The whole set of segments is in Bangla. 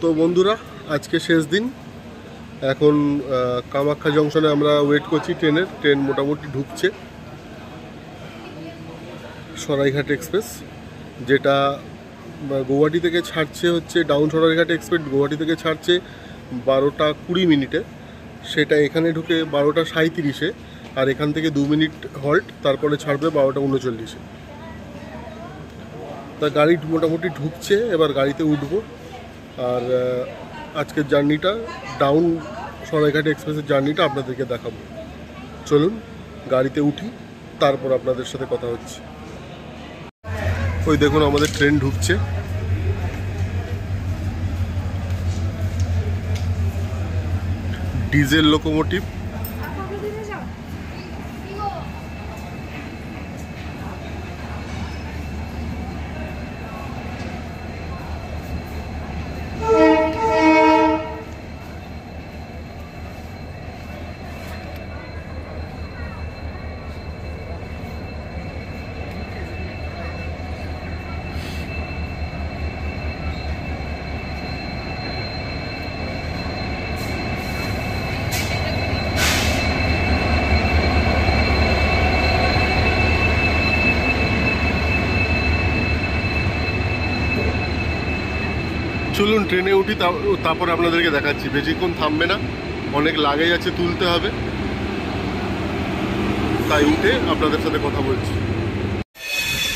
তো বন্ধুরা, আজকে শেষ দিন। এখন কামাখ্যা জংশনে আমরা ওয়েট করছি ট্রেনের। ট্রেন মোটামুটি ঢুকছে, সরাইঘাট এক্সপ্রেস, যেটা গৌহাটি থেকে ছাড়ছে হচ্ছে ডাউন সরাইঘাট এক্সপ্রেস গৌহাটি থেকে ছাড়ছে 12টা 20 মিনিটে। সেটা এখানে ঢুকে 12টা 37-এ, আর এখান থেকে 2 মিনিট হল্ট, তারপরে ছাড়বে 12টা 39-এ। তা গাড়ি মোটামুটি ঢুকছে, এবার গাড়িতে উঠবো। আর আজকের জার্নিটা, ডাউন সরাইঘাট এক্সপ্রেসের জার্নিটা আপনাদেরকে দেখাবো। চলুন গাড়িতে উঠি, তারপর আপনাদের সাথে কথা হচ্ছে। ওই দেখুন আমাদের ট্রেন ঢুকছে। Diesel locomotive. চলুন ট্রেনে উঠি, তারপর আপনাদেরকে দেখাচ্ছি। বেশিক্ষণ থামবে না, অনেক লাগেজ আছে, তুলতে হবে, তাই উঠে আপনাদের সাথে কথা বলছি।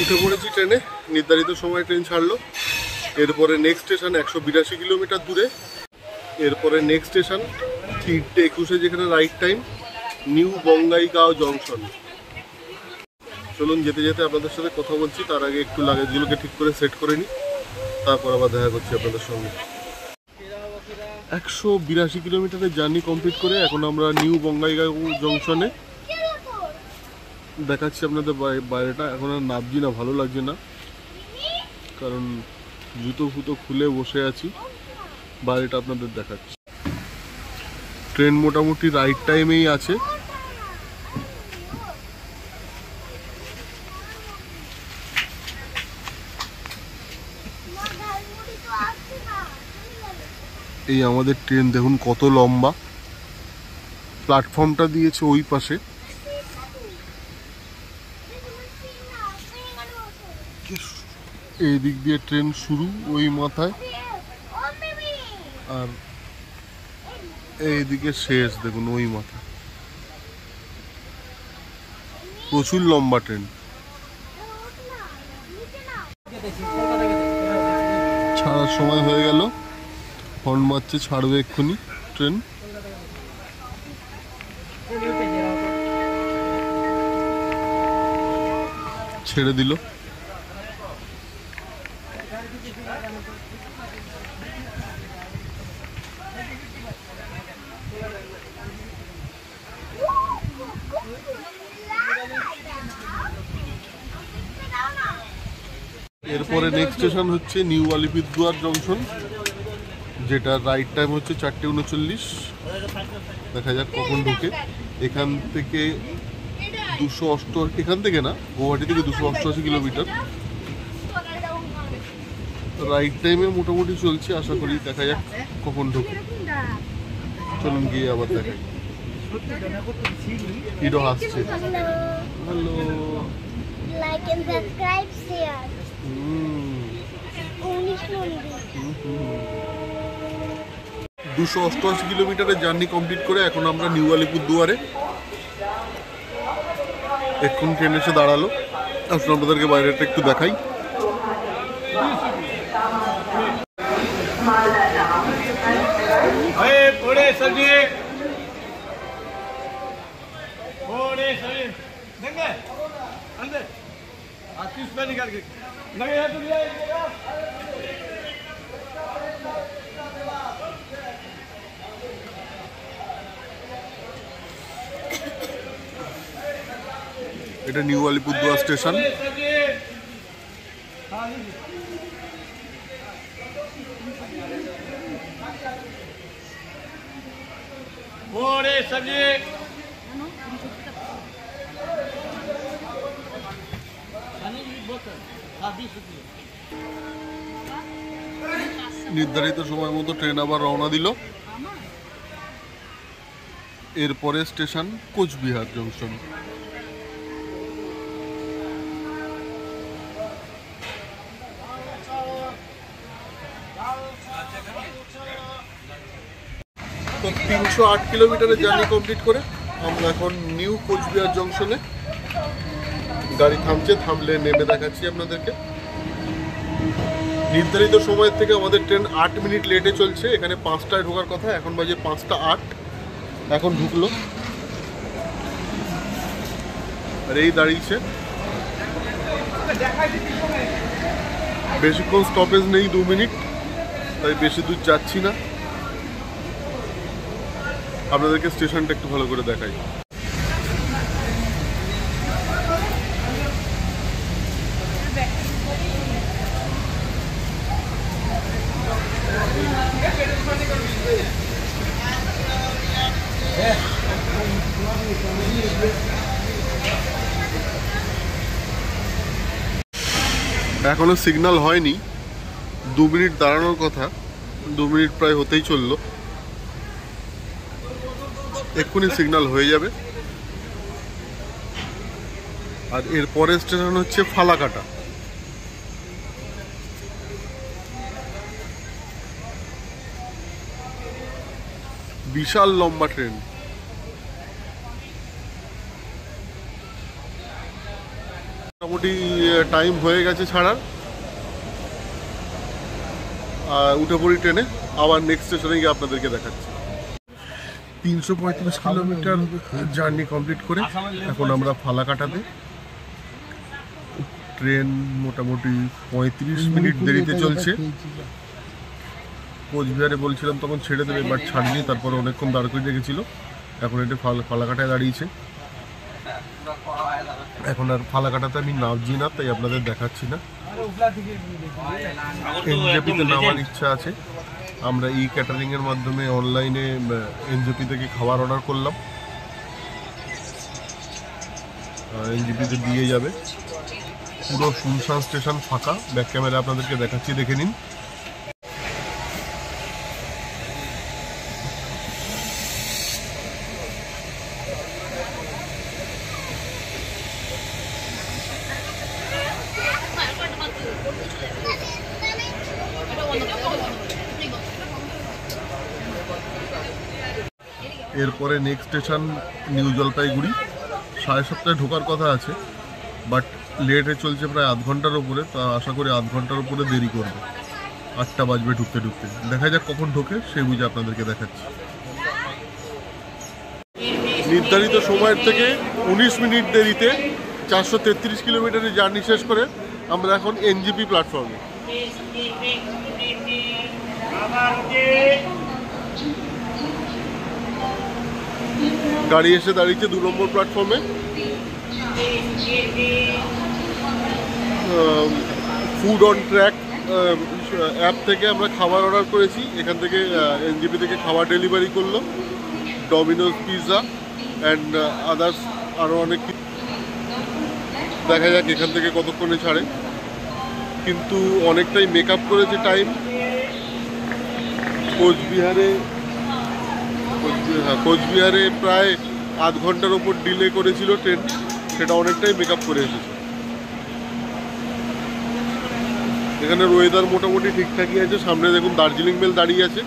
উঠে পড়েছি ট্রেনে, নির্ধারিত সময় ট্রেন ছাড়লো। এরপরে নেক্সট স্টেশন 182 কিলোমিটার দূরে। এরপরে নেক্সট স্টেশন 3:21-এ, যেখানে right time, new Bongaigaon junction. চলুন যেতে যেতে আপনাদের সাথে কথা বলছি। তার আগে একটু লাগেজগুলোকে ঠিক করে সেট করে নিই, তারপর আবার দেখা করছি আপনাদের সঙ্গে। 182 কিলোমিটারের জার্নি কমপ্লিট করে এখন আমরা নিউ বঙ্গাইগাঁও জংশনে। দেখাচ্ছি আপনাদের বাইরেটা। এখন আর নামছি না, ভালো লাগছে না, কারণ জুতো ফুতো খুলে বসে আছি। বাইরেটা আপনাদের দেখাচ্ছি। ট্রেন মোটামুটি রাইট টাইমেই আছে। এই আমাদের ট্রেন দেখুন কত লম্বা। প্ল্যাটফর্মটা দিয়েছে ওই পাশে। এই দিক দিয়ে ট্রেন শুরু ওই মাথায়, আর এইদিকে শেষ দেখুন ওই মাথায়। প্রচুর লম্বা ট্রেন। ছাড়ার সময় হয়ে গেল, হর্ন মারছে, ছাড়বে এক্ষুনি ট্রেন। ছেড়ে দিল। এরপরে নেক্সট স্টেশন হচ্ছে নিউ আলিপুরদুয়ার জংশন, যেটা রাইট টাইম হচ্ছে 4:39। দেখা যাক কখন ঢুকে। এখান থেকে 288, এখান থেকে না, গৌহাটি থেকে 288 কিলোমিটার। রাইট টাইমে মোটামুটি চলছে, আশা করি। দেখা যাক কখন ঢুকে। চলুন গিয়ে আবার দেখাই। হিরো হাসছে। Hello, like and subscribe share. 288 কিলোমিটারের জার্নি কমপ্লিট করে এখন আমরা নিউ আলিপুরদুয়ারে। এখন ট্রেন এসে দাঁড়ালো। আসলে আপনাদেরকে বাইরেটা একটু দেখাই। এটা নিউ আলিপুরদুয়ার স্টেশন। बोतल 20 रुपये। নির্ধারিত সময় মতো ট্রেন আবার রওনা দিল। এরপরে স্টেশন কোচবিহার জংশন। তো 308 কিলোমিটারের জার্নি কমপ্লিট করে আমরা এখন নিউ কোচবিহার জংশনে। গাড়ি থামছে, থামলে নেমে দেখাচ্ছি আপনাদেরকে। নির্ধারিত সময়ের থেকে আমাদের ট্রেন 8 মিনিট লেটে চলছে। এখানে 5টায় ঢোকার কথা, এখন বাজে 5টা 8, এখন ঢুকলো। আর এই দাঁড়িয়েছে, বেশিক্ষণ স্টপেজ নেই, 2 মিনিট, তাই বেশি দূর যাচ্ছি না। আপনাদেরকে স্টেশনটা একটু ভালো করে দেখাই। এখনো সিগন্যাল হয়নি, 2 মিনিট দাঁড়ানোর কথা, 2 মিনিট প্রায় হতেই চললো। এক্ষুনি সিগন্যাল হয়ে যাবে। আর এর পরের স্টেশন হচ্ছে ফালাকাটা। বিশাল লম্বা ট্রেন। মোটামুটি টাইম হয়ে গেছে ছাড়ার। উঠে পড়ি ট্রেনে, আবার নেক্সট স্টেশনে গিয়ে আপনাদেরকে দেখাচ্ছি। 335 কিলোমিটার জার্নি কমপ্লিট করে এখন আমরা ফালাকাটাতে। ট্রেন মোটামুটি 35 মিনিট দেরিতে চলছে। কোচবিহারে বলছিলাম তখন ছেড়ে দেবে, বাট ছাড়িনি, তারপরে অনেকক্ষণ দাঁড় করে রেখেছিল। এখন এটা ফালাকাটায় দাঁড়িয়েছে। এখন আর ফালাকাটাতে আমি নামছি না, তাই আপনাদের দেখাচ্ছি না। এনজেপিতে নামার ইচ্ছা আছে। আমরা ই ক্যাটারিং এর মাধ্যমে অনলাইনে এনজেপি থেকে খাবার অর্ডার করলাম, এনজেপিতে দিয়ে যাবে। পুরো শুনশান স্টেশন, ফাঁকা। ব্যাক ক্যামেরা আপনাদেরকে দেখাচ্ছি, দেখে নিন। এরপরে নেক্সট স্টেশন নিউ জলপাইগুড়ি। 7:30 ঢোকার কথা আছে, বাট লেটে চলছে প্রায় আধ ঘন্টার উপরে। তা আশা করি আধ ঘন্টার উপরে দেরি করবে। 8টা বাজবে ঢুকতে ঢুকতে। দেখা যাক কখন ঢোকে, সেই বুঝে আপনাদেরকে দেখাচ্ছি। নির্ধারিত সময়ের থেকে 19 মিনিট দেরিতে 433 কিলোমিটারের জার্নি শেষ করে আমরা এখন এনজেপি প্ল্যাটফর্মে। গাড়ি এসে দাঁড়িয়েছে 2 নম্বর প্ল্যাটফর্মে। ফুড অন ট্র্যাক অ্যাপ থেকে আমরা খাবার অর্ডার করেছি। এখান থেকে এনজেপি থেকে খাবার ডেলিভারি করলো, ডমিনোজ পিৎজা অ্যান্ড আদার্স আরও অনেক কিছু। দেখা যাক এখান থেকে কতক্ষণে ছাড়ে, কিন্তু অনেকটাই মেকআপ করেছে টাইম। কোচবিহারে প্রায় আধ ঘন্টার ওপর ডিলে করেছিল ট্রেন, সেটা অনেকটাই মেকআপ করে এসেছে। এখানে ওয়েদার মোটামুটি ঠিকঠাকই আছে। সামনে দেখুন দার্জিলিং মেল দাঁড়িয়ে আছে।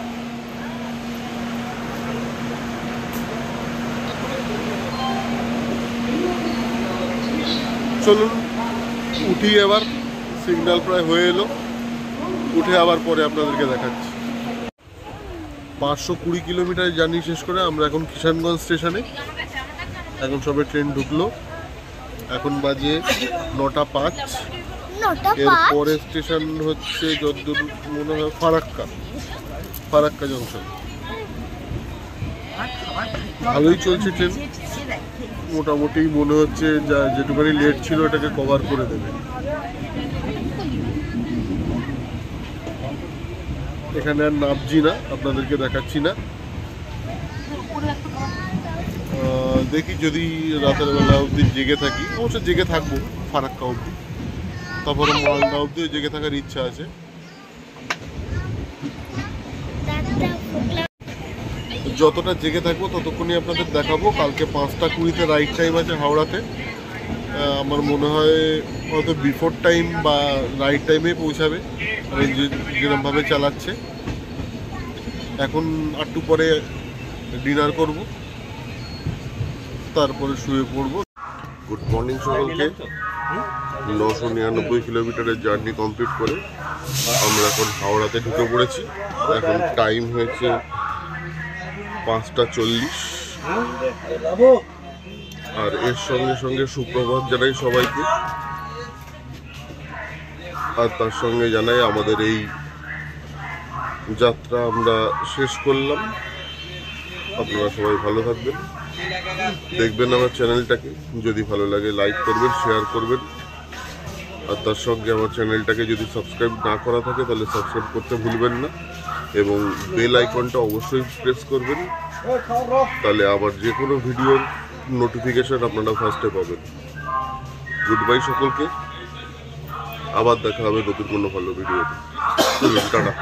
চলুন উঠি এবার, সিগন্যাল প্রায় হয়ে এলো। উঠে আবার পরে আপনাদেরকে দেখাচ্ছি। 520 কিলোমিটার জার্নি শেষ করে আমরা এখন কিষানগঞ্জ স্টেশনে। এখন সবে ট্রেন ঢুকলো, এখন বাজে 9টা 5। এরপরে স্টেশন হচ্ছে যতদূর মনে হয় ফারাক্কা জংশন। ভালোই চলছে ট্রেন, মোটামুটি মনে হচ্ছে যেটুখানি লেট ছিল এটাকে কভার করে দেবে। এখানে আর নামছি না, আপনাদেরকে দেখাচ্ছি না। দেখি যদি রাতের বেলা অবধি জেগে থাকি, অবশ্য জেগে থাকবো ফারাক্কা অবধি, তারপরে মালদা অবধি জেগে থাকার ইচ্ছা আছে। যতটা জেগে থাকবো ততক্ষণই আপনাদের দেখাবো। কালকে 5:20 রাইড টাইম আছে হাওড়াতে। আমার মনে হয় হয়তো বিফোর টাইম বা রাইড টাইমে পৌঁছাবে, মানে যেরকমভাবে চালাচ্ছে। এখন একটু পরে ডিনার করব, তারপরে শুয়ে পড়বো। গুড মর্নিং সকলকে। 999 কিলোমিটারের জার্নি কমপ্লিট করে আমরা এখন হাওড়াতে ঢুকে পড়েছি। এখন টাইম হয়েছে 5:40। আর এর সঙ্গে সঙ্গে সুপ্রভাত জানাই সবাইকে, আর তার সঙ্গে জানাই আমাদের এই যাত্রা আমরা শেষ করলাম। আপনারা সবাই ভালো থাকবেন, দেখবেন আমার চ্যানেলটাকে। যদি ভালো লাগে লাইক করবেন, শেয়ার করবেন, আর তার সঙ্গে আমার চ্যানেলটাকে যদি সাবস্ক্রাইব না করা থাকে তাহলে সাবস্ক্রাইব করতে ভুলবেন না, এবং বেল আইকনটা অবশ্যই প্রেস করবেন, তাহলে আবার যে কোনো ভিডিওর নোটিফিকেশন আপনারা ফার্স্টে পাবেন। গুড বাই সকলকে, আবার দেখা হবে নতুন কোনো ভালো ভিডিওতে। টাটা।